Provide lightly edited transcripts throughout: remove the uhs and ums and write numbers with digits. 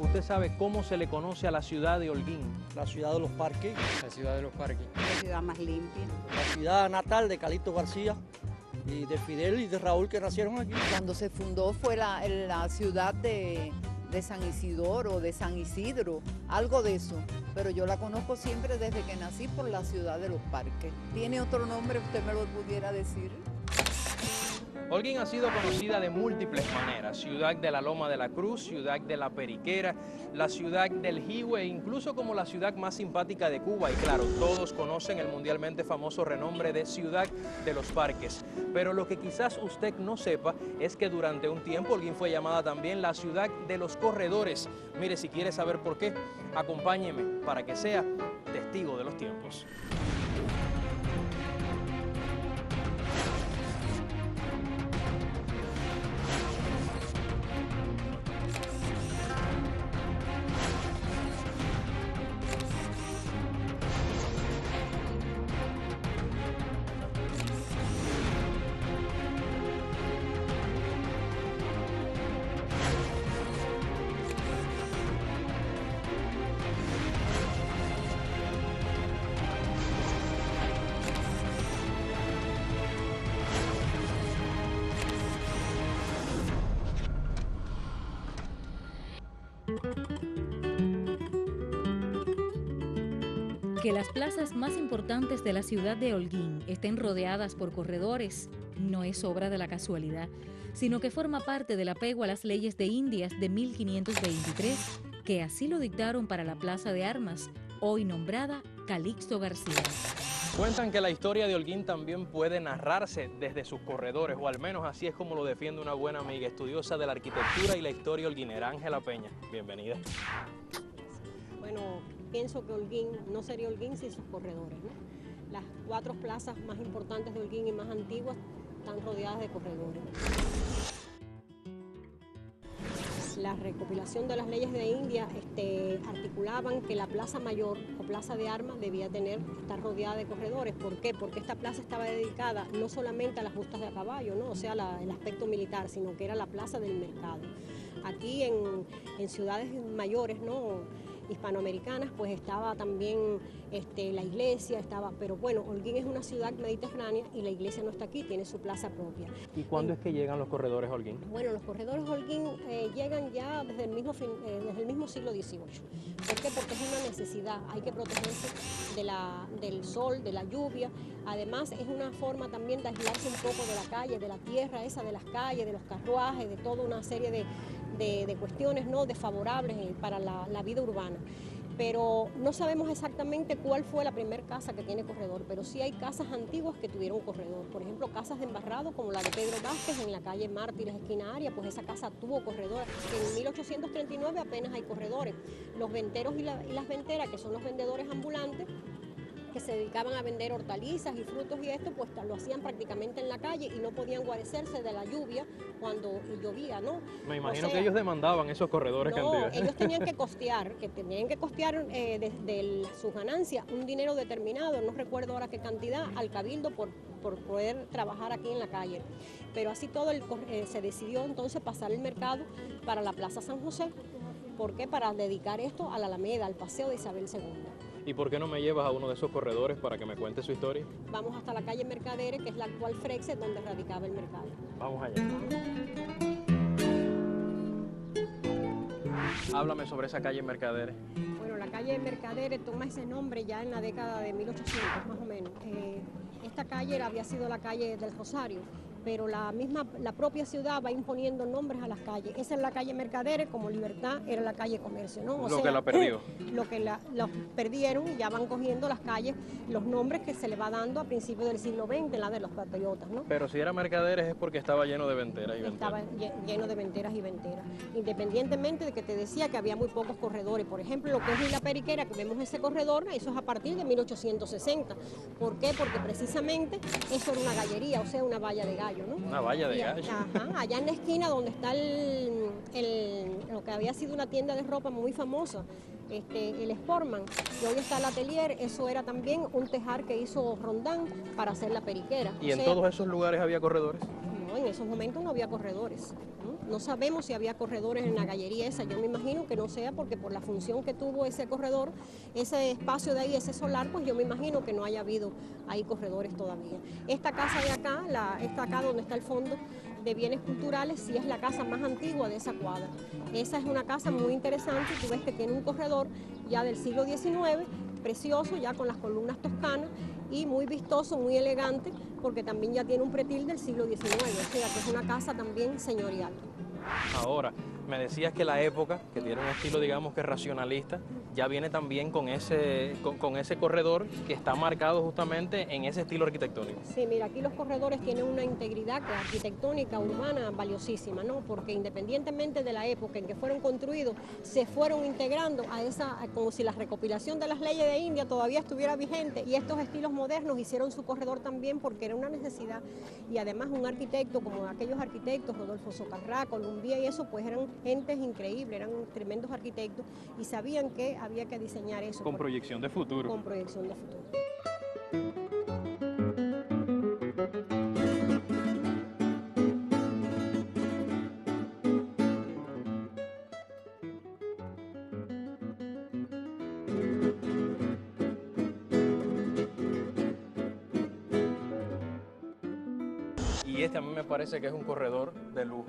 ¿Usted sabe cómo se le conoce a la ciudad de Holguín? La ciudad de los parques, La ciudad de los parques. La ciudad más limpia. la ciudad natal de Calixto García y de Fidel y de Raúl que nacieron aquí. Cuando se fundó fue la ciudad de San Isidoro, de San Isidro, algo de eso. Pero yo la conozco siempre desde que nací por la ciudad de los parques. ¿Tiene otro nombre? ¿Usted me lo pudiera decir? Holguín ha sido conocida de múltiples maneras: ciudad de la Loma de la Cruz, ciudad de la Periquera, la ciudad del Jihue, incluso como la ciudad más simpática de Cuba. Y claro, todos conocen el mundialmente famoso renombre de Ciudad de los Parques. Pero lo que quizás usted no sepa es que durante un tiempo Holguín fue llamada también la ciudad de los corredores. Mire, si quiere saber por qué, acompáñeme para que sea testigo de los tiempos. Que las plazas más importantes de la ciudad de Holguín estén rodeadas por corredores no es obra de la casualidad, sino que forma parte del apego a las leyes de Indias de 1523, que así lo dictaron para la Plaza de Armas, hoy nombrada Calixto García. Cuentan que la historia de Holguín también puede narrarse desde sus corredores, o al menos así es como lo defiende una buena amiga estudiosa de la arquitectura y la historia holguinera, Ángela Peña. Bienvenida. Bueno, pienso que Holguín no sería Holguín sin sus corredores, ¿no? Las 4 plazas más importantes de Holguín y más antiguas están rodeadas de corredores. La recopilación de las leyes de India articulaban que la plaza mayor o plaza de armas debía estar rodeada de corredores. ¿Por qué? Porque esta plaza estaba dedicada no solamente a las justas de a caballo, ¿no? O sea, el aspecto militar, sino que era la plaza del mercado. Aquí en ciudades mayores, ¿no?, hispanoamericanas, pues estaba también la iglesia, pero bueno, Holguín es una ciudad mediterránea y la iglesia no está aquí, tiene su plaza propia. ¿Y cuándo es que llegan los corredores Holguín? Bueno, los corredores Holguín llegan ya desde el mismo siglo XVIII. ¿Por qué? Porque es una necesidad, hay que protegerse del sol, de la lluvia. Además, es una forma también de aislarse un poco de la calle, de la tierra esa, de las calles, de los carruajes, de toda una serie de cuestiones, ¿no?, desfavorables para la vida urbana. Pero no sabemos exactamente cuál fue la primera casa que tiene corredor, pero sí hay casas antiguas que tuvieron corredor. Por ejemplo, casas de embarrado como la de Pedro Vázquez en la calle Mártires, esquina Aria, pues esa casa tuvo corredor. En 1839 apenas hay corredores. Los venteros y las venteras, que son los vendedores ambulantes, que se dedicaban a vender hortalizas y frutos y esto, pues lo hacían prácticamente en la calle y no podían guarecerse de la lluvia cuando llovía, ¿no? Me imagino que ellos demandaban esos corredores cantidad. Ellos tenían que costear, desde sus ganancias un dinero determinado, no recuerdo ahora qué cantidad, al cabildo por poder trabajar aquí en la calle. Pero así todo se decidió entonces pasar el mercado para la Plaza San José. ¿Por qué? Para dedicar esto a la Alameda, al Paseo de Isabel II. ¿Y por qué no me llevas a uno de esos corredores para que me cuente su historia? Vamos hasta la calle Mercaderes, que es la actual Frexe, donde radicaba el mercado. Vamos allá. Háblame sobre esa calle Mercaderes. Bueno, la calle Mercaderes toma ese nombre ya en la década de 1800, más o menos. Esta calle había sido la calle del Rosario, pero la propia ciudad va imponiendo nombres a las calles. Esa es la calle Mercaderes, como Libertad era la calle Comercio, ¿no? Lo que la perdió. Lo que los perdieron y ya van cogiendo las calles, los nombres que se le va dando a principios del siglo XX, la de los patriotas, ¿no? Pero si era Mercaderes es porque estaba lleno de venteras y venteras. Estaba lleno de venteras y venteras. Independientemente de que te decía que había muy pocos corredores. Por ejemplo, lo que es la Periquera, que vemos ese corredor, eso es a partir de 1860. ¿Por qué? Porque precisamente eso era una gallería, o sea, una valla de gallo, ¿no? Una valla de gallo. Ajá, allá en la esquina donde está lo que había sido una tienda de ropa muy famosa, el Sportman, que hoy está el Atelier, eso era también un tejar que hizo Rondán para hacer la Periquera. ¿Y en todos esos lugares había corredores? No, en esos momentos no había corredores, ¿no? No sabemos si había corredores en la gallería esa, yo me imagino que no sea porque por la función que tuvo ese corredor, ese espacio de ahí, ese solar, pues yo me imagino que no haya habido ahí corredores todavía. Esta casa de acá, esta acá donde está el fondo de bienes culturales, sí es la casa más antigua de esa cuadra. Esa es una casa muy interesante, tú ves que tiene un corredor ya del siglo XIX, precioso, ya con las columnas toscanas y muy vistoso, muy elegante, porque también ya tiene un pretil del siglo XIX, o sea que es una casa también señorial. Ahora, me decías que la época, que tiene un estilo digamos que racionalista, ya viene también con ese corredor que está marcado justamente en ese estilo arquitectónico. Sí, mira, aquí los corredores tienen una integridad arquitectónica urbana valiosísima, ¿no? Porque independientemente de la época en que fueron construidos, se fueron integrando a esa, como si la recopilación de las leyes de India todavía estuviera vigente, y estos estilos modernos hicieron su corredor también porque era una necesidad, y además un arquitecto como aquellos arquitectos, Rodolfo Socarrá, Columbia y eso, pues eran gentes increíbles, eran tremendos arquitectos y sabían que había que diseñar eso. Con proyección de futuro. Con proyección de futuro. Y este a mí me parece que es un corredor de lujo.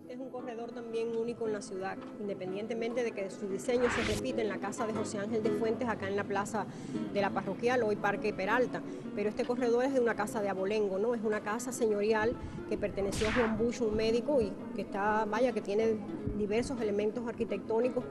Es un corredor también único en la ciudad, independientemente de que su diseño se repite en la casa de José Ángel de Fuentes, acá en la plaza de la Parroquial, hoy Parque Peralta. Pero este corredor es de una casa de abolengo, ¿no? Es una casa señorial que perteneció a Juan Bush, un médico, y que está, vaya, que tiene diversos elementos arquitectónicos.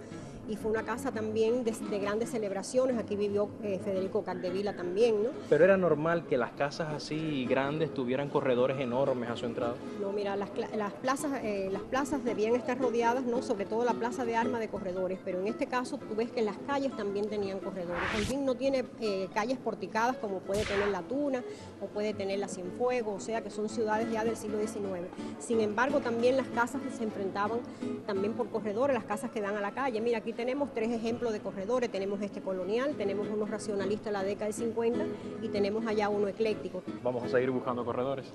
Y fue una casa también de grandes celebraciones. Aquí vivió Federico Capdevila también, ¿no? Pero era normal que las casas así grandes tuvieran corredores enormes a su entrada. No, mira, las plazas debían estar rodeadas, ¿no? Sobre todo la plaza de Armas, de corredores, pero en este caso tú ves que las calles también tenían corredores. Holguín no tiene calles porticadas como puede tener La Tuna o puede tener la Cienfuegos, o sea que son ciudades ya del siglo XIX. Sin embargo, también las casas se enfrentaban también por corredores, las casas que dan a la calle. Mira, aquí tenemos 3 ejemplos de corredores, tenemos este colonial, tenemos uno racionalista de la década de 50 y tenemos allá uno ecléctico. Vamos a seguir buscando corredores.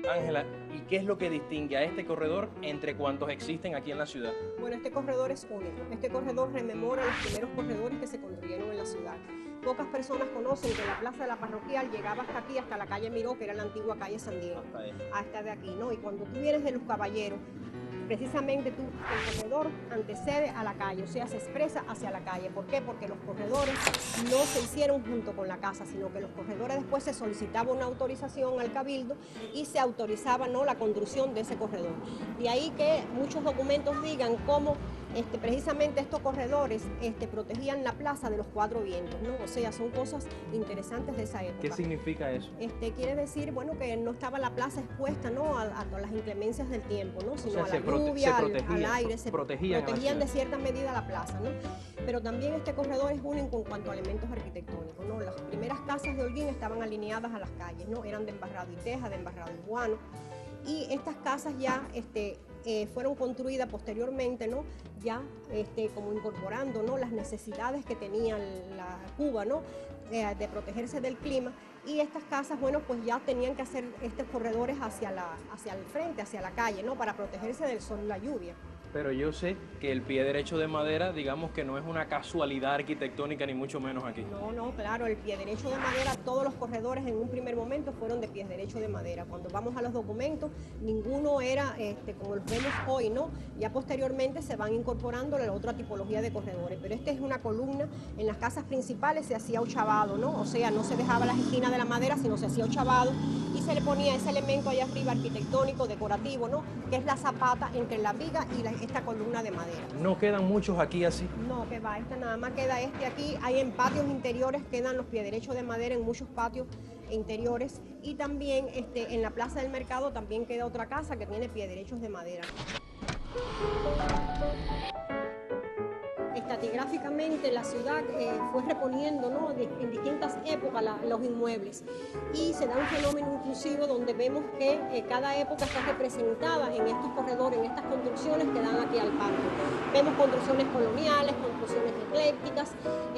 Ángela, ¿y qué es lo que distingue a este corredor entre cuantos existen aquí en la ciudad? Bueno, este corredor es único. Este corredor rememora los primeros corredores que se construyeron en la ciudad. Pocas personas conocen que la plaza de la Parroquial llegaba hasta aquí, hasta la calle Miró, que era la antigua calle San Diego, hasta de aquí, ¿no? Y cuando tú vienes de Los Caballeros, precisamente el corredor antecede a la calle, o sea, se expresa hacia la calle. ¿Por qué? Porque los corredores no se hicieron junto con la casa, sino que los corredores después se solicitaba una autorización al cabildo y se autorizaba, ¿no?, la construcción de ese corredor. De ahí que muchos documentos digan cómo precisamente estos corredores protegían la plaza de los 4 vientos, ¿no? O sea, son cosas interesantes de esa época. ¿Qué significa eso? Quiere decir, bueno, que no estaba la plaza expuesta, ¿no?, a las inclemencias del tiempo, ¿no?, sino o sea, a la lluvia, al aire, se protegían de cierta medida la plaza, ¿no? Pero también este corredor es único en cuanto a elementos arquitectónicos, ¿no? Las primeras casas de Holguín estaban alineadas a las calles, ¿no? Eran de embarrado y teja, de embarrado y guano. Y estas casas ya fueron construidas posteriormente, ¿no?, ya como incorporando, ¿no?, las necesidades que tenía la Cuba, ¿no?, de protegerse del clima. Y estas casas, bueno, pues ya tenían que hacer estos corredores hacia el frente, hacia la calle, ¿no?, para protegerse del sol y la lluvia. Pero yo sé que el pie derecho de madera, digamos que no es una casualidad arquitectónica, ni mucho menos aquí. No, claro, el pie derecho de madera, todos los corredores en un primer momento fueron de pies derecho de madera. Cuando vamos a los documentos, ninguno era como los vemos hoy, ¿no? Ya posteriormente se van incorporando la otra tipología de corredores, pero esta es una columna. En las casas principales se hacía ochavado, ¿no? O sea, no se dejaba las esquinas de la madera, sino se hacía ochavado y se le ponía ese elemento allá arriba arquitectónico, decorativo, ¿no?, que es la zapata entre la viga y esta columna de madera. ¿No quedan muchos aquí así? No, que va, nada más queda aquí. Hay en patios interiores, quedan los piederechos de madera en muchos patios interiores, y también en la plaza del mercado también queda otra casa que tiene piederechos de madera. Estratigráficamente la ciudad fue reponiendo, ¿no?, en distintas épocas los inmuebles, y se da un fenómeno inclusivo donde vemos que cada época está representada en estos corredores, en estas construcciones que dan aquí al parque. Vemos construcciones coloniales, construcciones de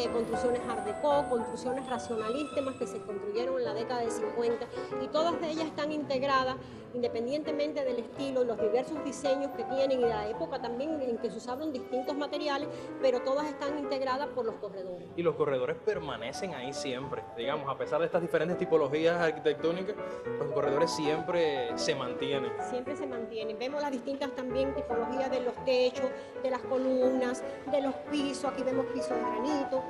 construcciones art déco, construcciones racionalistas que se construyeron en la década del 50 y todas ellas están integradas independientemente del estilo, los diversos diseños que tienen y de la época también en que se usaron distintos materiales, pero todas están integradas por los corredores. Y los corredores permanecen ahí siempre, digamos, a pesar de estas diferentes tipologías arquitectónicas, los corredores siempre se mantienen. Siempre se mantienen. Vemos las distintas también tipologías de los techos, de las columnas, de los pisos. Aquí vemos pisos de granito,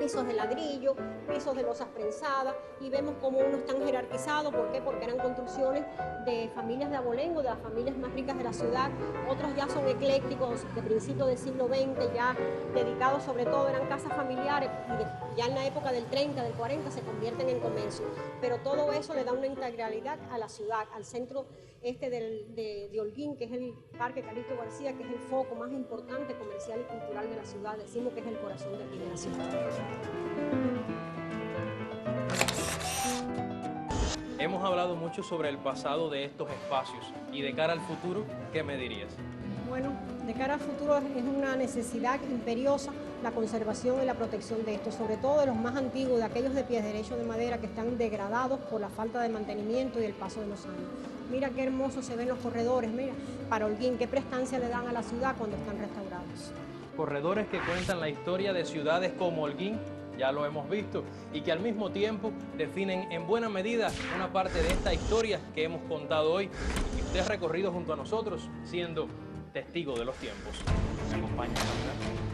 pisos de ladrillo, pisos de losas prensadas y vemos cómo unos están jerarquizados. ¿Por qué? Porque eran construcciones de familias de abolengo, de las familias más ricas de la ciudad. Otros ya son eclécticos de principios del siglo XX, ya dedicados sobre todo, eran casas familiares y ya en la época del 30, del 40 se convierten en comercio. Pero todo eso le da una integralidad a la ciudad, al centro de Holguín, que es el Parque Calixto García, que es el foco más importante comercial y cultural de la ciudad. Decimos que es el corazón de aquí de la ciudad. Hemos hablado mucho sobre el pasado de estos espacios y de cara al futuro, ¿qué me dirías? Bueno, de cara al futuro es una necesidad imperiosa la conservación y la protección de estos, sobre todo de los más antiguos, de aquellos de pies derechos de madera que están degradados por la falta de mantenimiento y el paso de los años. Mira qué hermoso se ven los corredores, mira, para Holguín, qué prestancia le dan a la ciudad cuando están restaurados. Corredores que cuentan la historia de ciudades como Holguín, ya lo hemos visto, y que al mismo tiempo definen en buena medida una parte de esta historia que hemos contado hoy y que usted ha recorrido junto a nosotros, siendo testigo de los tiempos. ¿Me acompaña, Sandra?